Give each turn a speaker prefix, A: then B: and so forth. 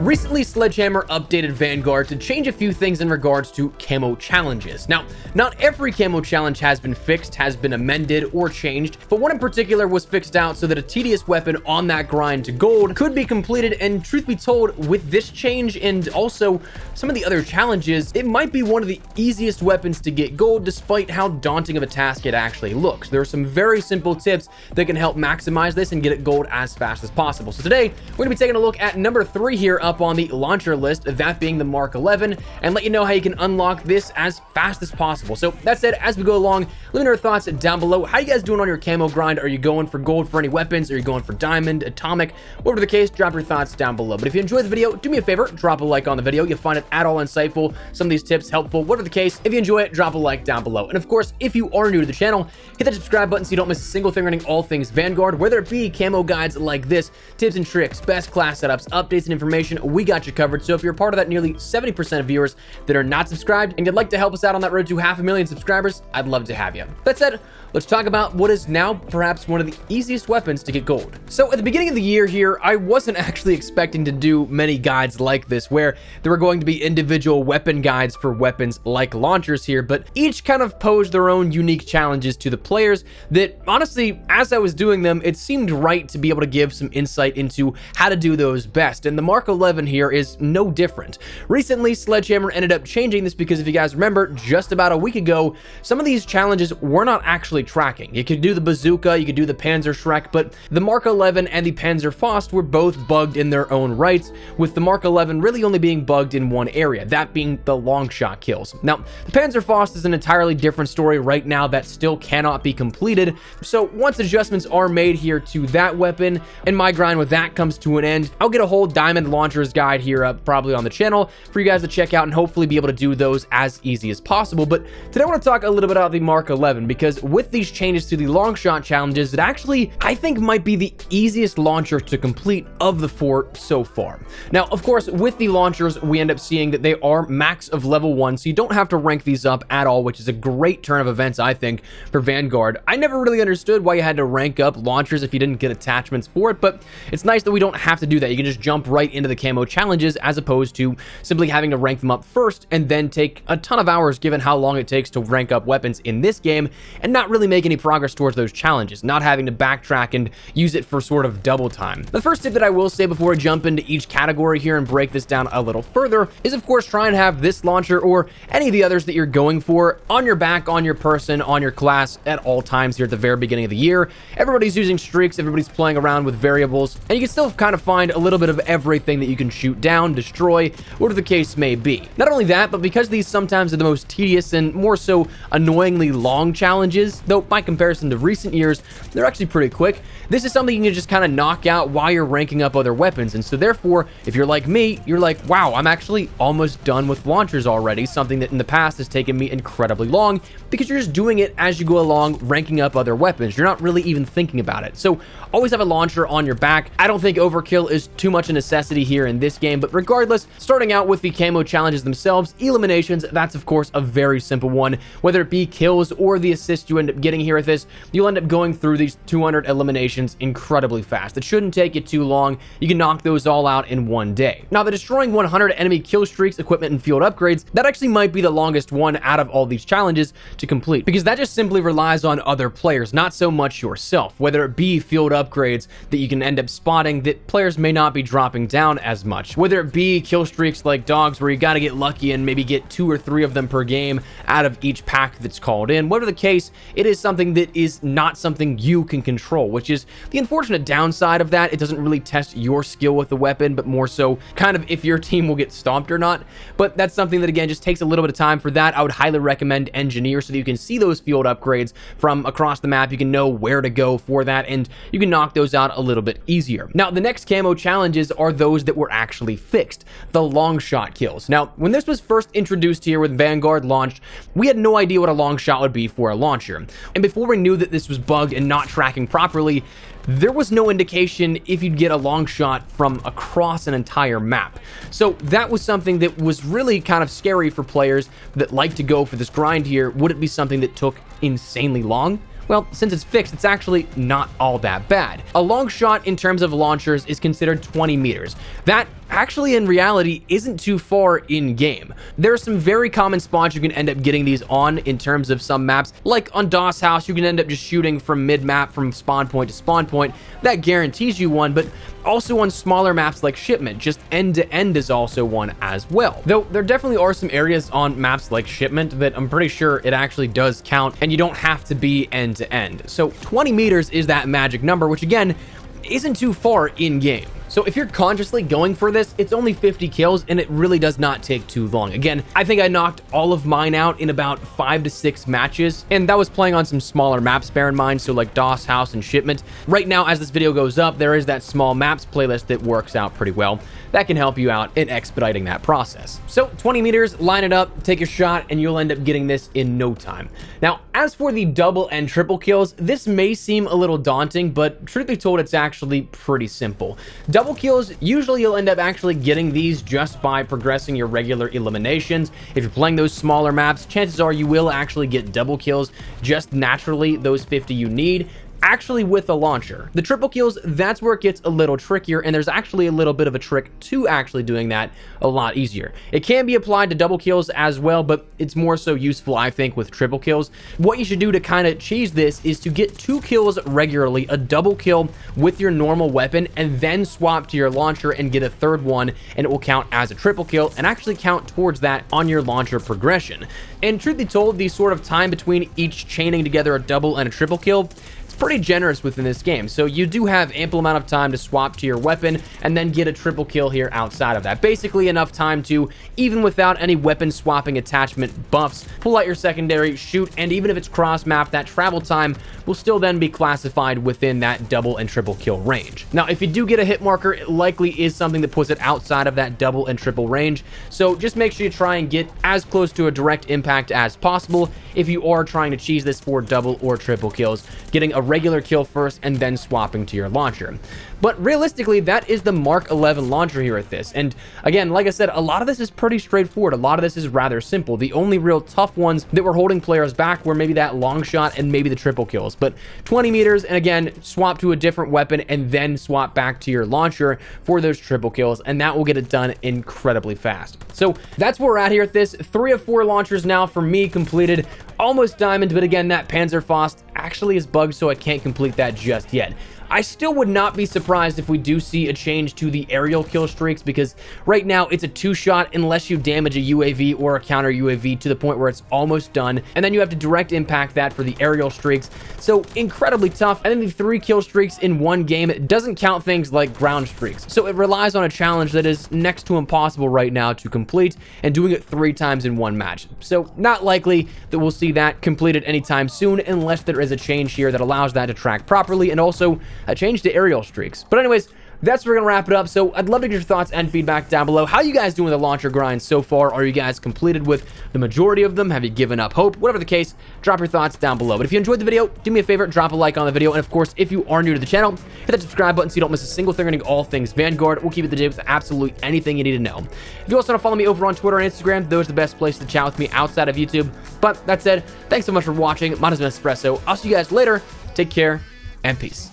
A: Recently, Sledgehammer updated Vanguard to change a few things in regards to Camo Challenges. Now, not every Camo Challenge has been fixed, has been amended, or changed, but one in particular was fixed out so that a tedious weapon on that grind to gold could be completed, and truth be told, with this change and also some of the other challenges, it might be one of the easiest weapons to get gold despite how daunting of a task it actually looks. There are some very simple tips that can help maximize this and get it gold as fast as possible. So today, we're going to be taking a look at number 3 here up on the launcher list, that being the Mark 11, and let you know how you can unlock this as fast as possible. So that said, as we go along, let me know your thoughts down below. How you guys doing on your camo grind? Are you going for gold for any weapons? Are you going for diamond, atomic? Whatever the case, drop your thoughts down below. But if you enjoyed the video, do me a favor, drop a like on the video. You'll find it at all insightful, some of these tips helpful. Whatever the case, if you enjoy it, drop a like down below. And of course, if you are new to the channel, hit that subscribe button so you don't miss a single thing running all things Vanguard, whether it be camo guides like this, tips and tricks, best class setups, updates and information, we got you covered. So if you're a part of that nearly 70% of viewers that are not subscribed and you'd like to help us out on that road to 500,000 subscribers, I'd love to have you. That said, let's talk about what is now perhaps one of the easiest weapons to get gold. So at the beginning of the year here, I wasn't actually expecting to do many guides like this, where there were going to be individual weapon guides for weapons like launchers here, but each kind of posed their own unique challenges to the players that honestly, as I was doing them, it seemed right to be able to give some insight into how to do those best. And the Mark 11 here is no different. Recently, Sledgehammer ended up changing this because if you guys remember, just about a week ago, some of these challenges were not actually tracking. You could do the bazooka, you could do the Panzer Shrek, but the Mark 11 and the Panzer Faust were both bugged in their own rights, with the Mark 11 really only being bugged in one area, that being the long shot kills. Now, the Panzer Faust is an entirely different story right now that still cannot be completed, so once adjustments are made here to that weapon, and my grind with that comes to an end, I'll get a whole diamond launchers guide here up probably on the channel for you guys to check out and hopefully be able to do those as easy as possible. But today I want to talk a little bit about the Mark 11, because with these changes to the long shot challenges, it actually, I think, might be the easiest launcher to complete of the 4 so far. Now, of course, with the launchers, we end up seeing that they are max of level 1, so you don't have to rank these up at all, which is a great turn of events, I think, for Vanguard. I never really understood why you had to rank up launchers if you didn't get attachments for it, but it's nice that we don't have to do that. You can just jump right into the camo challenges as opposed to simply having to rank them up first and then take a ton of hours given how long it takes to rank up weapons in this game and not really make any progress towards those challenges, not having to backtrack and use it for sort of double time. The first tip that I will say before I jump into each category here and break this down a little further is, of course, try and have this launcher or any of the others that you're going for on your back, on your person, on your class at all times here at the very beginning of the year. Everybody's using streaks, everybody's playing around with variables, and you can still kind of find a little bit of everything that you can shoot down, destroy, whatever the case may be. Not only that, but because these sometimes are the most tedious and more so annoyingly long challenges, though by comparison to recent years, they're actually pretty quick, this is something you can just kind of knock out while you're ranking up other weapons. And so therefore, if you're like me, you're like, wow, I'm actually almost done with launchers already, something that in the past has taken me incredibly long, because you're just doing it as you go along, ranking up other weapons. You're not really even thinking about it. So always have a launcher on your back. I don't think overkill is too much a necessity here in this game, but regardless, starting out with the camo challenges themselves, eliminations, that's of course a very simple one. Whether it be kills or the assist you end up getting here with this, you'll end up going through these 200 eliminations incredibly fast. It shouldn't take you too long. You can knock those all out in one day. Now, the destroying 100 enemy kill streaks, equipment, and field upgrades, that actually might be the longest one out of all these challenges to complete, because that just simply relies on other players, not so much yourself, whether it be field upgrades that you can end up spotting that players may not be dropping down as much, whether it be kill streaks like dogs where you got to get lucky and maybe get 2 or 3 of them per game out of each pack that's called in. Whatever the case, it is something that is not something you can control, which is the unfortunate downside of that. It doesn't really test your skill with the weapon, but more so kind of if your team will get stomped or not. But that's something that, again, just takes a little bit of time for that. I would highly recommend Engineer so that you can see those field upgrades from across the map. You can know where to go for that, and you can knock those out a little bit easier. Now, the next camo challenges are those that were actually fixed, the long shot kills. Now, when this was first introduced here with Vanguard launched, we had no idea what a long shot would be for a launcher. And before we knew that this was bugged and not tracking properly, there was no indication if you'd get a long shot from across an entire map. So that was something that was really kind of scary for players that like to go for this grind here. Would it be something that took insanely long? well, since it's fixed, it's actually not all that bad. A long shot in terms of launchers is considered 20 meters. That actually in reality isn't too far in game. There are some very common spots you can end up getting these on in terms of some maps, like on DOS House, you can end up just shooting from mid-map from spawn point to spawn point. That guarantees you one, but also on smaller maps like Shipment, just end to end is also one as well. Though there definitely are some areas on maps like Shipment that I'm pretty sure it actually does count and you don't have to be end to end. So 20 meters is that magic number, which again, isn't too far in game. So if you're consciously going for this, it's only 50 kills and it really does not take too long. Again, I think I knocked all of mine out in about 5 to 6 matches, and that was playing on some smaller maps, bear in mind, so like DOS House and Shipment. Right now, as this video goes up, there is that small maps playlist that works out pretty well. That can help you out in expediting that process. So 20 meters, line it up, take your shot, and you'll end up getting this in no time. Now, as for the double and triple kills, this may seem a little daunting, but truth be told, it's actually pretty simple. Double kills, usually you'll end up actually getting these just by progressing your regular eliminations. If you're playing those smaller maps, chances are you will actually get double kills just naturally, those 50 you need. Actually with a launcher. The triple kills, that's where it gets a little trickier, and there's actually a little bit of a trick to actually doing that a lot easier. It can be applied to double kills as well, but it's more so useful, I think, with triple kills. What you should do to kind of cheese this is to get 2 kills regularly, a double kill with your normal weapon, and then swap to your launcher and get a third one, and it will count as a triple kill and actually count towards that on your launcher progression. And truth be told, the sort of time between each chaining together a double and a triple kill, pretty generous within this game, so you do have ample amount of time to swap to your weapon and then get a triple kill here outside of that. Basically enough time to, even without any weapon swapping attachment buffs, pull out your secondary, shoot, and even if it's cross map, that travel time will still then be classified within that double and triple kill range. Now, if you do get a hit marker, it likely is something that puts it outside of that double and triple range, so just make sure you try and get as close to a direct impact as possible if you are trying to cheese this for double or triple kills, getting a regular kill first and then swapping to your launcher. But realistically, that is the Mark 11 launcher here at this. And again, like I said, a lot of this is pretty straightforward. A lot of this is rather simple. The only real tough ones that were holding players back were maybe that long shot and maybe the triple kills. But 20 meters, and again, swap to a different weapon and then swap back to your launcher for those triple kills, and that will get it done incredibly fast. So that's where we're at here at this. 3 of 4 launchers now for me completed. Almost diamond, but again, that Panzerfaust actually is bugged, so I can't complete that just yet. I still would not be surprised if we do see a change to the aerial kill streaks, because right now it's a 2-shot unless you damage a UAV or a counter UAV to the point where it's almost done, and then you have to direct impact that for the aerial streaks. So incredibly tough. And then the 3 kill streaks in one game, it doesn't count things like ground streaks. So it relies on a challenge that is next to impossible right now to complete, and doing it 3 times in one match. So not likely that we'll see that completed anytime soon, unless there is a change here that allows that to track properly, and also a change to aerial streaks. But anyways, that's where we're gonna wrap it up. So I'd love to get your thoughts and feedback down below. How you guys doing with the launcher grind so far? Are you guys completed with the majority of them? Have you given up hope? Whatever the case, drop your thoughts down below. But if you enjoyed the video, do me a favor, drop a like on the video. And of course, if you are new to the channel, hit that subscribe button so you don't miss a single thing regarding all things Vanguard. We'll keep it the day with absolutely anything you need to know. If you also want to follow me over on Twitter and Instagram, those are the best places to chat with me outside of YouTube. But that said, thanks so much for watching. Mine has been Espresso. I'll see you guys later. Take care and peace.